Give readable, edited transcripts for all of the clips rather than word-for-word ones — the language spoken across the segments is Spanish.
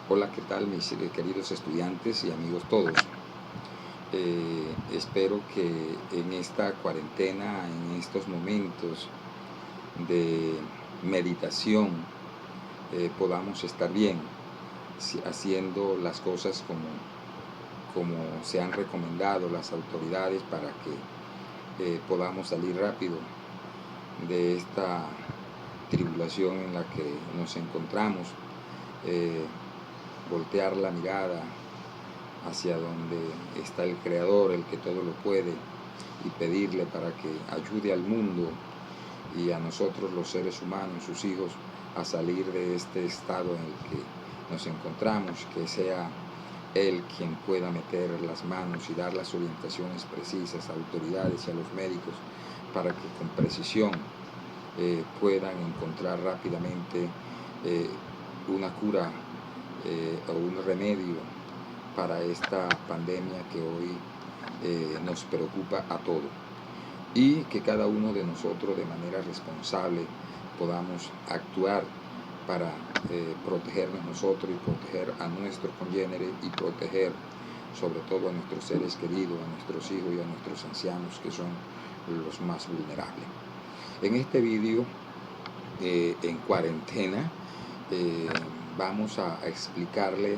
Hola, ¿qué tal mis queridos estudiantes y amigos todos? Espero que en esta cuarentena, en estos momentos de meditación, podamos estar bien, haciendo las cosas como se han recomendado las autoridades para que podamos salir rápido de esta tribulación en la que nos encontramos. Eh, Voltear la mirada hacia donde está el Creador, el que todo lo puede, y pedirle para que ayude al mundo y a nosotros los seres humanos, sus hijos, a salir de este estado en el que nos encontramos, que sea Él quien pueda meter las manos y dar las orientaciones precisas a autoridades y a los médicos para que con precisión puedan encontrar rápidamente una cura o un remedio para esta pandemia que hoy nos preocupa a todos, y que cada uno de nosotros de manera responsable podamos actuar para protegernos nosotros y proteger a nuestros congéneres y proteger sobre todo a nuestros seres queridos, a nuestros hijos y a nuestros ancianos, que son los más vulnerables. En este vídeo en cuarentena eh, vamos a explicarle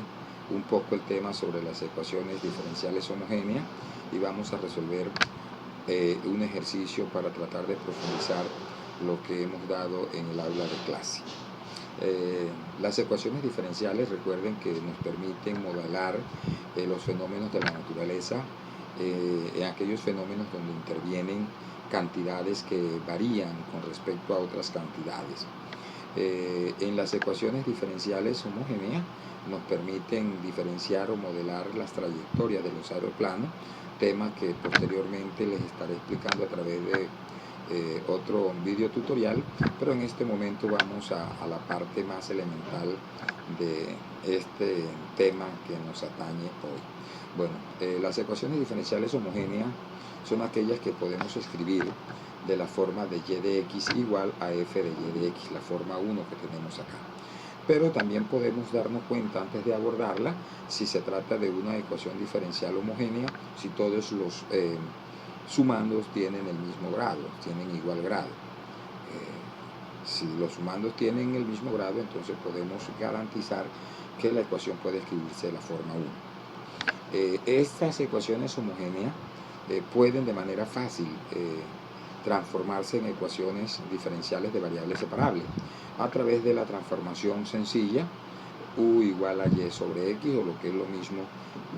un poco el tema sobre las ecuaciones diferenciales homogéneas, y vamos a resolver un ejercicio para tratar de profundizar lo que hemos dado en el aula de clase. Las ecuaciones diferenciales, recuerden que nos permiten modelar los fenómenos de la naturaleza, en aquellos fenómenos donde intervienen cantidades que varían con respecto a otras cantidades. En las ecuaciones diferenciales homogéneas nos permiten diferenciar o modelar las trayectorias de los aeroplanos, tema que posteriormente les estaré explicando a través de otro video tutorial, pero en este momento vamos a la parte más elemental de este tema que nos atañe hoy. Bueno, las ecuaciones diferenciales homogéneas son aquellas que podemos escribir de la forma de y de x igual a f de y de x, la forma 1 que tenemos acá. Pero también podemos darnos cuenta, antes de abordarla, si se trata de una ecuación diferencial homogénea, si todos los sumandos tienen el mismo grado, tienen igual grado. Si los sumandos tienen el mismo grado, entonces podemos garantizar que la ecuación puede escribirse de la forma 1. Estas ecuaciones homogéneas pueden de manera fácil transformarse en ecuaciones diferenciales de variables separables a través de la transformación sencilla u igual a y sobre x, o lo que es lo mismo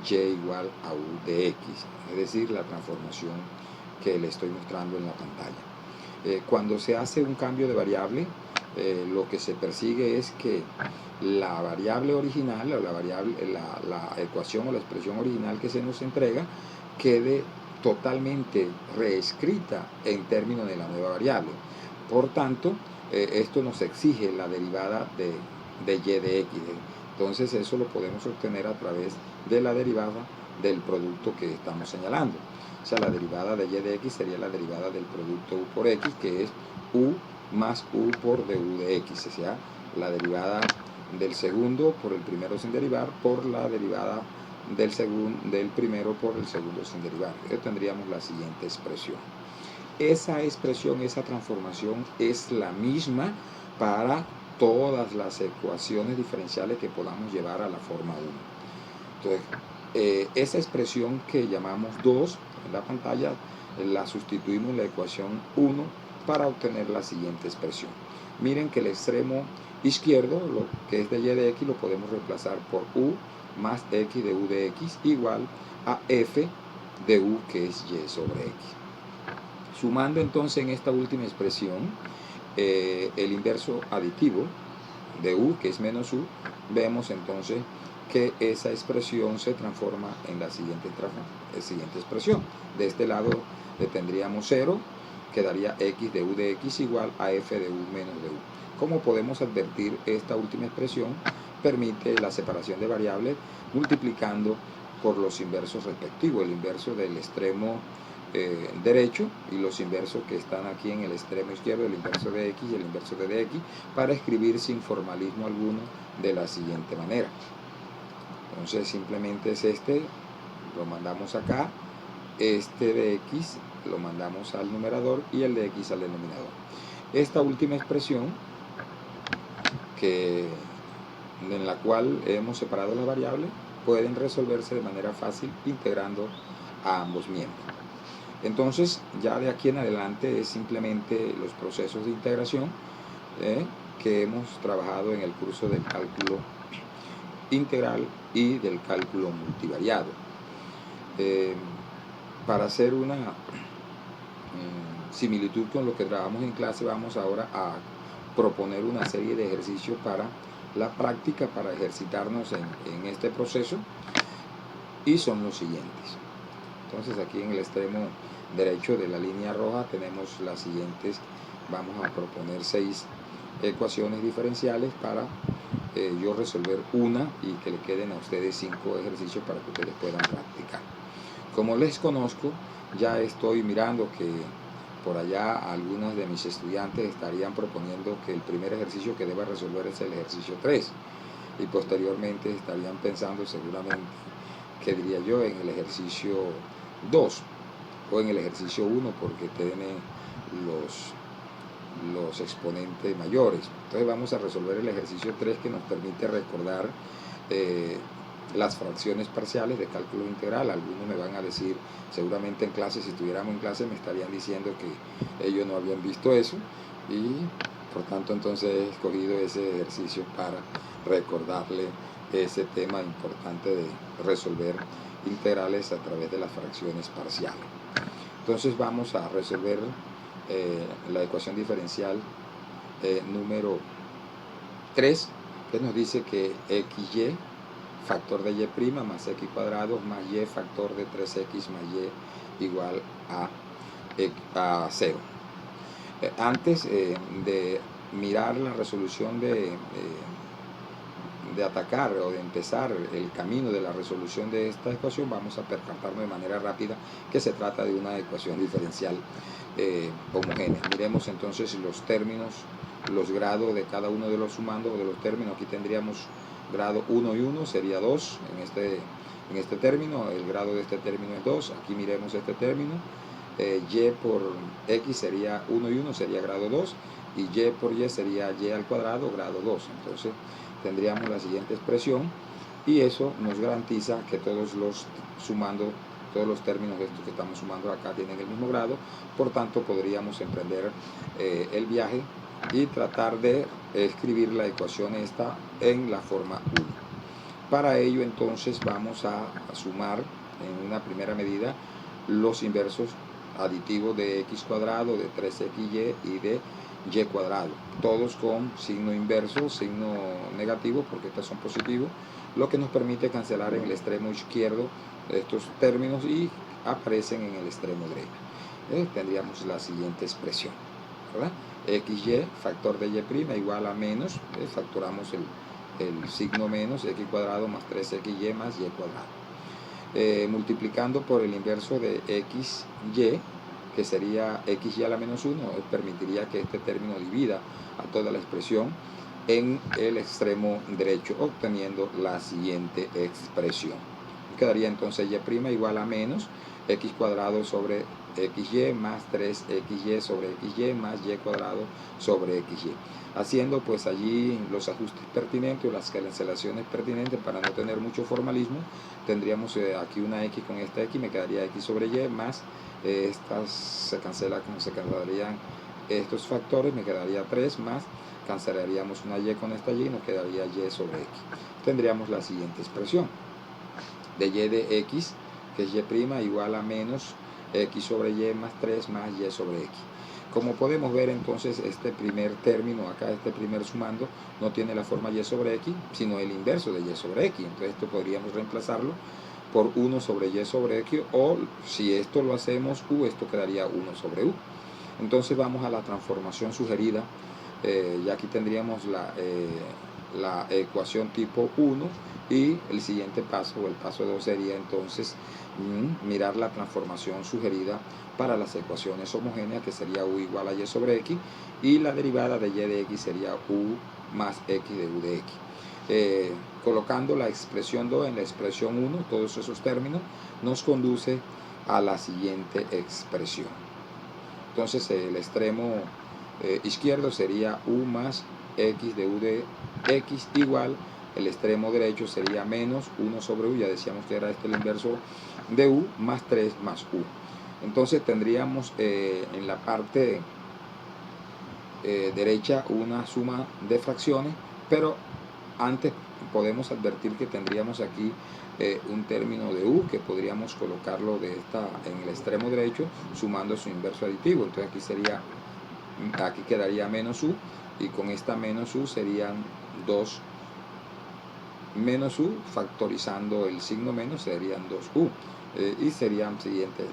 y igual a u de x, es decir, la transformación que le estoy mostrando en la pantalla. Cuando se hace un cambio de variable, lo que se persigue es que la variable original, o la ecuación o la expresión original que se nos entrega, quede totalmente reescrita en términos de la nueva variable. Por tanto, esto nos exige la derivada de y de x. Entonces eso lo podemos obtener a través de la derivada del producto que estamos señalando. O sea, la derivada de y de x sería la derivada del producto u por x, que es u más u por du de x, o sea, la derivada del segundo por el primero sin derivar por la derivada del primero por el segundo sin derivar. Entonces tendríamos la siguiente expresión. Esa expresión, esa transformación es la misma para todas las ecuaciones diferenciales que podamos llevar a la forma 1. Entonces, esa expresión que llamamos 2 en la pantalla, la sustituimos en la ecuación 1 para obtener la siguiente expresión. Miren que el extremo izquierdo, lo que es de y de x, lo podemos reemplazar por u más x de u de x igual a f de u, que es y sobre x. Sumando entonces en esta última expresión el inverso aditivo de u, que es menos u, vemos entonces que esa expresión se transforma en la siguiente expresión. De este lado tendríamos 0, quedaría x de u de x igual a f de u menos de u. Como podemos advertir, esta última expresión permite la separación de variables multiplicando por los inversos respectivos, el inverso del extremo derecho y los inversos que están aquí en el extremo izquierdo, el inverso de x y el inverso de dx, para escribir sin formalismo alguno de la siguiente manera. Entonces simplemente es este, lo mandamos acá, este de x lo mandamos al numerador y el de x al denominador. Esta última expresión, en la cual hemos separado las variables, pueden resolverse de manera fácil integrando a ambos miembros. Entonces, ya de aquí en adelante es simplemente los procesos de integración que hemos trabajado en el curso del cálculo integral y del cálculo multivariado. Para hacer una similitud con lo que trabajamos en clase, vamos ahora a proponer una serie de ejercicios para la práctica, para ejercitarnos en este proceso, y son los siguientes. Entonces aquí en el extremo derecho de la línea roja tenemos las siguientes. Vamos a proponer 6 ecuaciones diferenciales para yo resolver una y que le queden a ustedes 5 ejercicios para que ustedes puedan practicar. Como les conozco, ya estoy mirando que por allá algunos de mis estudiantes estarían proponiendo que el primer ejercicio que deba resolver es el ejercicio 3, y posteriormente estarían pensando seguramente, que diría yo, en el ejercicio 2 o en el ejercicio 1, porque tiene los exponentes mayores. Entonces vamos a resolver el ejercicio 3, que nos permite recordar las fracciones parciales de cálculo integral. Algunos me van a decir, seguramente en clase, si estuviéramos en clase, me estarían diciendo que ellos no habían visto eso, y por tanto entonces he escogido ese ejercicio para recordarle ese tema importante de resolver integrales a través de las fracciones parciales. Entonces vamos a resolver la ecuación diferencial número 3, que nos dice que xy factor de y' más x cuadrado más y factor de 3x más y igual a 0. Antes de mirar la resolución de atacar o de empezar el camino de la resolución de esta ecuación, vamos a percatarnos de manera rápida que se trata de una ecuación diferencial homogénea. Miremos entonces los términos, los grados de cada uno de los sumandos de los términos. Aquí tendríamos grado 1 y 1, sería 2 en este término, el grado de este término es 2. Aquí miremos este término, y por x sería 1 y 1, sería grado 2, y y por y sería y al cuadrado, grado 2. Entonces tendríamos la siguiente expresión, y eso nos garantiza que todos los términos de estos que estamos sumando acá tienen el mismo grado. Por tanto, podríamos emprender el viaje y tratar de escribir la ecuación esta en la forma 1. Para ello entonces vamos a sumar en una primera medida los inversos aditivos de x cuadrado, de 3xy y de y cuadrado, todos con signo inverso, signo negativo, porque estos son positivos, lo que nos permite cancelar en el extremo izquierdo estos términos y aparecen en el extremo derecho. Tendríamos la siguiente expresión, ¿verdad? xy factor de y' igual a menos, factoramos el signo menos, x cuadrado más 3xy más y cuadrado. Multiplicando por el inverso de xy, que sería xy a la menos 1, permitiría que este término divida a toda la expresión en el extremo derecho, obteniendo la siguiente expresión. Quedaría entonces y' igual a menos x cuadrado sobre xy más 3xy sobre xy más y cuadrado sobre xy. Haciendo pues allí los ajustes pertinentes o las cancelaciones pertinentes para no tener mucho formalismo, tendríamos aquí una x con esta x, me quedaría x sobre y más estas se cancelarían estos factores, me quedaría 3 más, cancelaríamos una y con esta y, nos quedaría y sobre x. Tendríamos la siguiente expresión de y de x, que es y' igual a menos x sobre y más 3 más y sobre x. Como podemos ver entonces, este primer término acá, este primer sumando, no tiene la forma y sobre x, sino el inverso de y sobre x. Entonces esto podríamos reemplazarlo por 1 sobre y sobre x, o si esto lo hacemos u, esto quedaría 1 sobre u. Entonces vamos a la transformación sugerida. Ya aquí tendríamos la ecuación tipo 1, y el siguiente paso, o el paso 2, sería entonces mirar la transformación sugerida para las ecuaciones homogéneas, que sería u igual a y sobre x, y la derivada de y de x sería u más x de u de x. colocando la expresión 2 en la expresión 1, todos esos términos, nos conduce a la siguiente expresión. Entonces el extremo izquierdo sería u más x de u de x igual, el extremo derecho sería menos 1 sobre u, ya decíamos que era el inverso de u, más 3 más u. Entonces tendríamos en la parte derecha una suma de fracciones, pero antes podemos advertir que tendríamos aquí un término de u que podríamos colocarlo en el extremo derecho sumando su inverso aditivo. Entonces aquí quedaría menos u, y con esta menos u serían 2 menos u, factorizando el signo menos serían 2u, y sería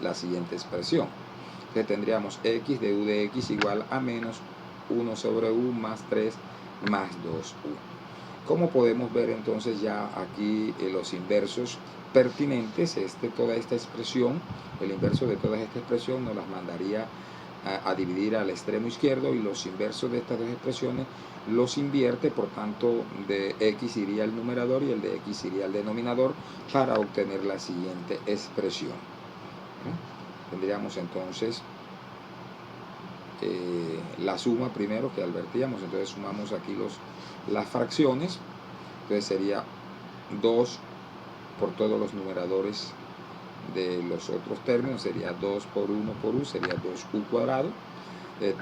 la siguiente expresión. Entonces tendríamos x de u de x igual a menos 1 sobre u más 3 más 2u. Como podemos ver entonces ya aquí los inversos pertinentes, toda esta expresión, el inverso de toda esta expresión nos las mandaría a dividir al extremo izquierdo, y los inversos de estas dos expresiones los invierte, por tanto de x iría al numerador y el de x iría al denominador para obtener la siguiente expresión. Tendríamos entonces la suma primero que advertíamos, entonces sumamos aquí las fracciones, entonces sería 2 por todos los numeradores de los otros términos, sería 2 por 1 por u, sería 2u cuadrado,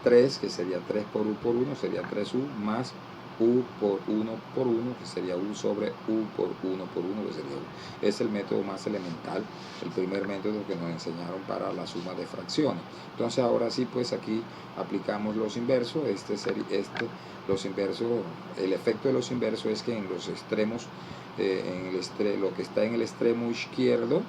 3 que sería 3 por u por 1, sería 3u, más u por 1 por 1, que sería u sobre u por 1 por 1, que sería u. Es el método más elemental, el primer método que nos enseñaron para la suma de fracciones. Entonces ahora sí, pues aquí aplicamos los inversos. Los inversos, el efecto de los inversos es que en los extremos, lo que está en el extremo izquierdo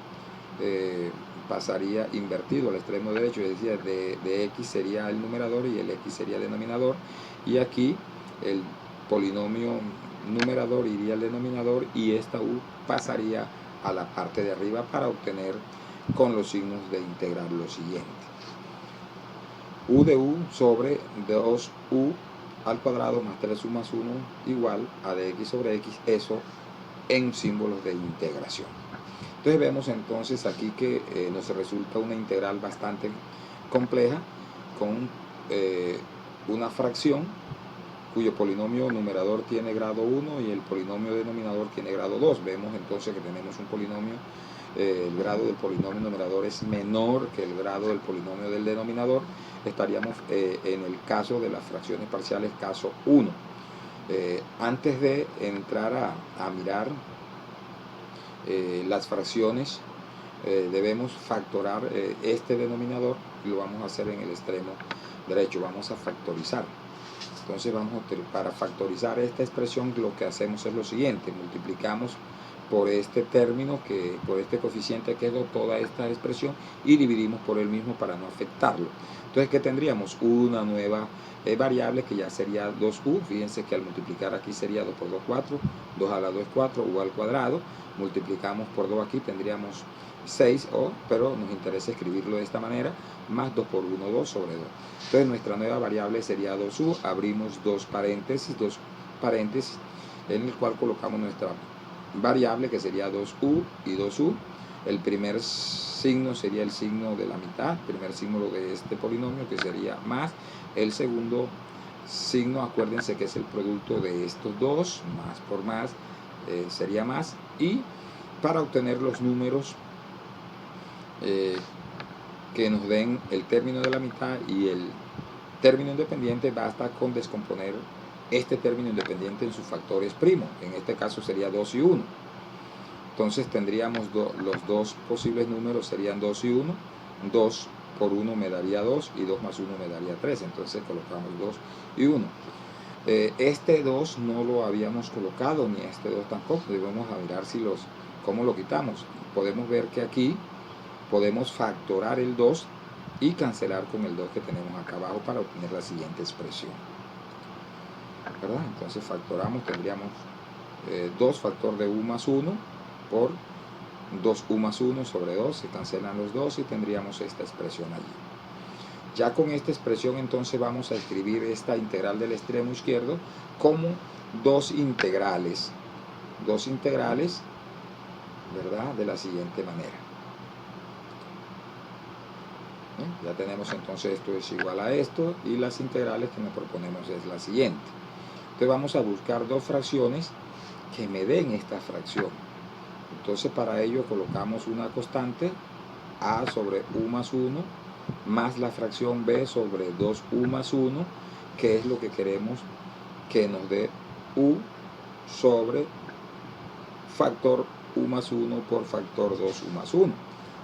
pasaría invertido al extremo derecho, es decir, de x sería el numerador y el x sería el denominador, y aquí el polinomio numerador iría al denominador y esta u pasaría a la parte de arriba para obtener con los signos de integrar lo siguiente: u de u sobre 2u al cuadrado más 3u más 1 igual a de x sobre x, eso en símbolos de integración. Entonces vemos entonces aquí que nos resulta una integral bastante compleja con una fracción cuyo polinomio numerador tiene grado 1 y el polinomio denominador tiene grado 2. Vemos entonces que tenemos un polinomio, el grado del polinomio numerador es menor que el grado del polinomio del denominador. Estaríamos en el caso de las fracciones parciales, caso 1. Antes de entrar a mirar las fracciones, debemos factorar este denominador, y lo vamos a hacer en el extremo derecho. Vamos a factorizar. Entonces para factorizar esta expresión lo que hacemos es lo siguiente: multiplicamos por este término, por este coeficiente que es toda esta expresión, y dividimos por el mismo para no afectarlo. Entonces, ¿qué tendríamos? Una nueva variable que ya sería 2u. Fíjense que al multiplicar aquí sería 2 por 2, 4, 2 a la 2 es 4, u al cuadrado. Multiplicamos por 2 aquí, tendríamos 6, pero nos interesa escribirlo de esta manera, más 2 por 1, 2 sobre 2. Entonces nuestra nueva variable sería 2u, abrimos dos paréntesis en el cual colocamos nuestra variable, que sería 2u y 2u. El primer signo sería el signo de la mitad, el primer símbolo de este polinomio, que sería más. El segundo signo, acuérdense que es el producto de estos dos, más por más sería más. Y para obtener los números que nos den el término de la mitad y el término independiente, basta con descomponer este término independiente en sus factores primos. En este caso sería 2 y 1. Entonces tendríamos los dos posibles números serían 2 y 1. 2 por 1 me daría 2 y 2 más 1 me daría 3. Entonces colocamos 2 y 1. Este 2 no lo habíamos colocado, ni este 2 tampoco. Debemos mirar cómo lo quitamos. Podemos ver que aquí podemos factorar el 2 y cancelar con el 2 que tenemos acá abajo para obtener la siguiente expresión, ¿verdad? Entonces factoramos, tendríamos 2 factor de u más 1 por 2u más 1 sobre 2, se cancelan los 2 y tendríamos esta expresión allí. Ya con esta expresión entonces vamos a escribir esta integral del extremo izquierdo como dos integrales dos integrales, ¿verdad?, de la siguiente manera. Ya tenemos entonces esto es igual a esto, y las integrales que nos proponemos es la siguiente. Entonces vamos a buscar dos fracciones que me den esta fracción. Entonces para ello colocamos una constante a sobre u más 1 más la fracción b sobre 2u más 1, que es lo que queremos que nos dé u sobre factor u más 1 por factor 2u más 1.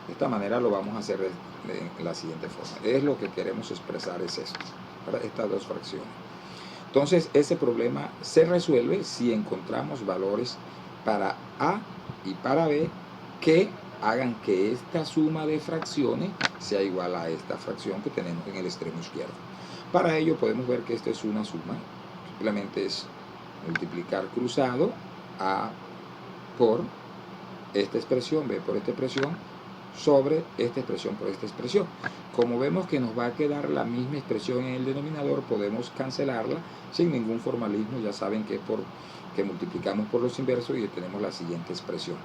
De esta manera lo vamos a hacer de la siguiente forma. Es lo que queremos expresar, es esto, para estas dos fracciones. Entonces ese problema se resuelve si encontramos valores para a y para b que hagan que esta suma de fracciones sea igual a esta fracción que tenemos en el extremo izquierdo. Para ello podemos ver que esto es una suma, simplemente es multiplicar cruzado a por esta expresión, b por esta expresión, sobre esta expresión por esta expresión. Como vemos que nos va a quedar la misma expresión en el denominador, podemos cancelarla sin ningún formalismo. Ya saben que es que multiplicamos por los inversos y tenemos la siguiente expresión.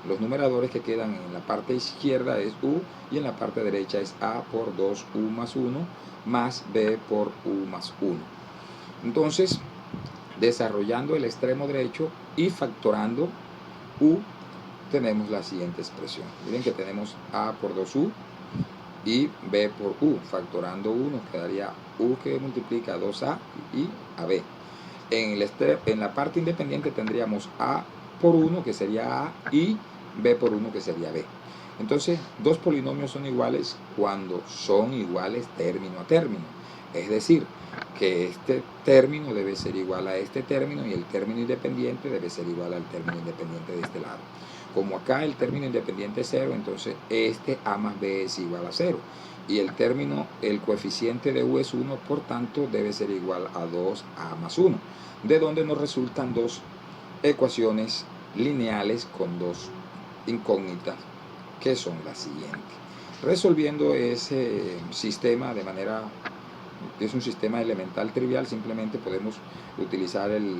Los numeradores que quedan en la parte izquierda es u y en la parte derecha es a por 2u más 1 más b por u más 1. Entonces, desarrollando el extremo derecho y factorando u, tenemos la siguiente expresión. Miren que tenemos a por 2u y b por u. Factorando u nos quedaría u que multiplica a 2a y a b. En la parte independiente tendríamos a por 1 que sería a y b por 1 que sería b. Entonces, dos polinomios son iguales cuando son iguales término a término. Es decir, que este término debe ser igual a este término y el término independiente debe ser igual al término independiente de este lado. Como acá el término independiente es 0, entonces este a más b es igual a 0. Y el coeficiente de u es 1, por tanto debe ser igual a 2a más 1. De donde nos resultan dos ecuaciones lineales con dos incógnitas, que son las siguientes. Resolviendo ese sistema de manera, es un sistema elemental trivial, simplemente podemos utilizar el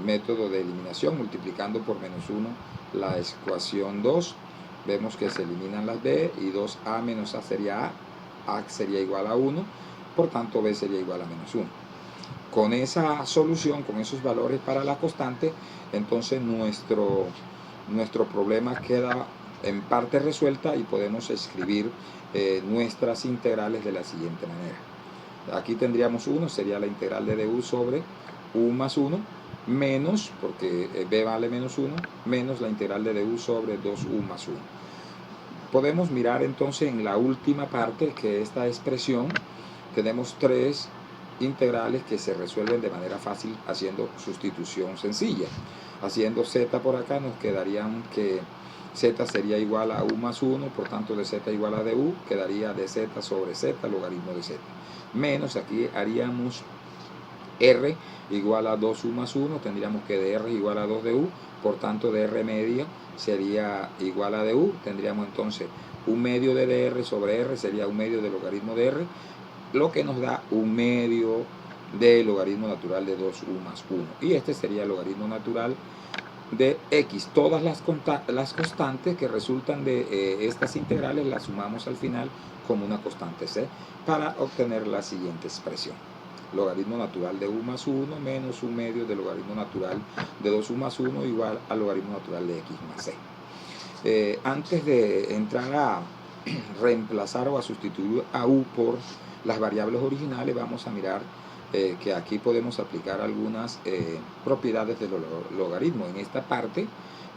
método de eliminación, multiplicando por menos 1 la ecuación 2, vemos que se eliminan las b y 2a menos a sería a sería igual a 1, por tanto b sería igual a menos 1. Con esa solución, con esos valores para la constante, entonces nuestro problema queda en parte resuelta y podemos escribir nuestras integrales de la siguiente manera. Aquí tendríamos 1, sería la integral de du sobre u más 1, menos, porque b vale menos 1, menos la integral de du sobre 2u más 1. Podemos mirar entonces en la última parte que esta expresión, tenemos tres integrales que se resuelven de manera fácil haciendo sustitución sencilla. Haciendo z por acá nos quedarían que z sería igual a u más 1, por tanto de z igual a du, quedaría de z sobre z, logaritmo de z. Menos, aquí haríamos r igual a 2u más 1, tendríamos que dr igual a 2 du, por tanto dr media sería igual a du, tendríamos entonces un medio de dr sobre r, sería un medio del logaritmo de r, lo que nos da un medio del logaritmo natural de 2u más 1, y este sería el logaritmo natural de x. Todas las constantes que resultan de estas integrales las sumamos al final como una constante c para obtener la siguiente expresión: logaritmo natural de u más 1 menos un medio del logaritmo natural de 2u más 1 igual al logaritmo natural de x más c. Antes de entrar a reemplazar o a sustituir a u por las variables originales, vamos a mirar que aquí podemos aplicar algunas propiedades de los logaritmos. En esta parte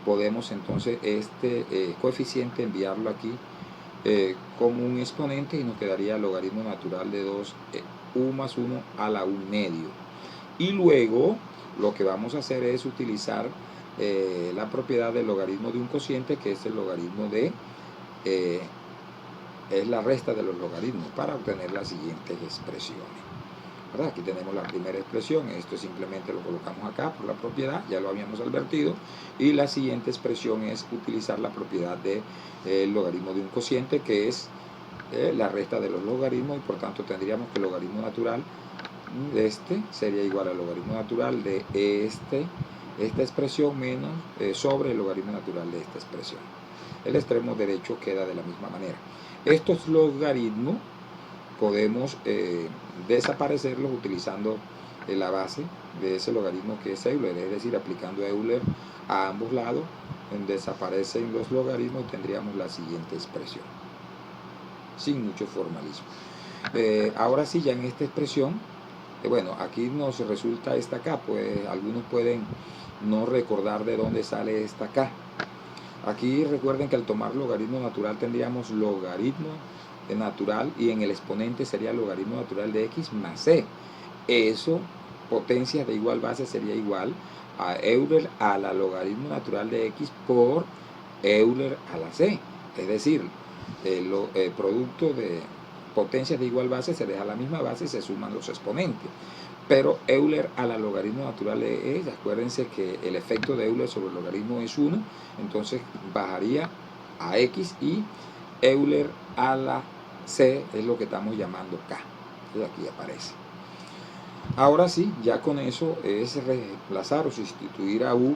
podemos entonces este coeficiente enviarlo aquí como un exponente y nos quedaría el logaritmo natural de 2u más 1 a la u medio. Y luego lo que vamos a hacer es utilizar la propiedad del logaritmo de un cociente, que es el logaritmo de es la resta de los logaritmos, para obtener las siguientes expresiones, ¿verdad? Aquí tenemos la primera expresión, esto simplemente lo colocamos acá por la propiedad, ya lo habíamos advertido, y la siguiente expresión es utilizar la propiedad del logaritmo de un cociente, que es la resta de los logaritmos, y por tanto tendríamos que el logaritmo natural de este sería igual al logaritmo natural de este esta expresión menos sobre el logaritmo natural de esta expresión. El extremo derecho queda de la misma manera. Estos logaritmos podemos desaparecerlos utilizando la base de ese logaritmo que es Euler, es decir, aplicando Euler a ambos lados, desaparecen los logaritmos y tendríamos la siguiente expresión, sin mucho formalismo. Ahora sí, ya en esta expresión, bueno, aquí nos resulta esta K, pues algunos pueden no recordar de dónde sale esta K. Aquí recuerden que al tomar logaritmo natural tendríamos logaritmo natural y en el exponente sería logaritmo natural de x más c. Eso, potencias de igual base, sería igual a Euler a la logaritmo natural de x por Euler a la c. Es decir, el producto de potencias de igual base se deja la misma base y se suman los exponentes. Pero Euler a la logaritmo natural de e, acuérdense que el efecto de Euler sobre el logaritmo es 1, entonces bajaría a x y Euler a la c es lo que estamos llamando k. Entonces aquí aparece. Ahora sí, ya con eso es reemplazar o sustituir a u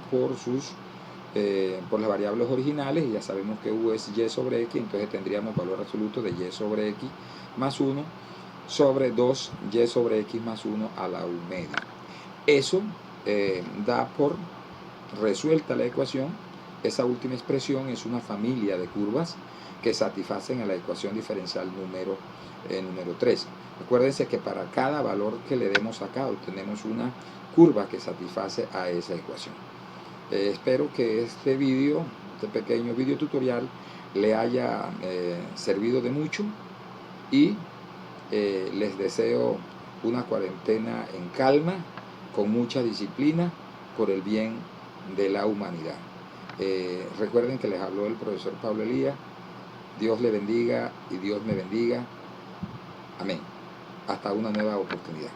por las variables originales, y ya sabemos que u es y sobre x, entonces tendríamos valor absoluto de y sobre x más 1 sobre 2y sobre x más 1 a la u media. Eso da por resuelta la ecuación. Esa última expresión es una familia de curvas que satisfacen a la ecuación diferencial número 3. Acuérdense que para cada valor que le demos acá obtenemos una curva que satisface a esa ecuación. Espero que este pequeño video tutorial le haya servido de mucho y les deseo una cuarentena en calma, con mucha disciplina, por el bien de la humanidad. Recuerden que les habló el profesor Pablo Elías. Dios le bendiga y Dios me bendiga. Amén. Hasta una nueva oportunidad.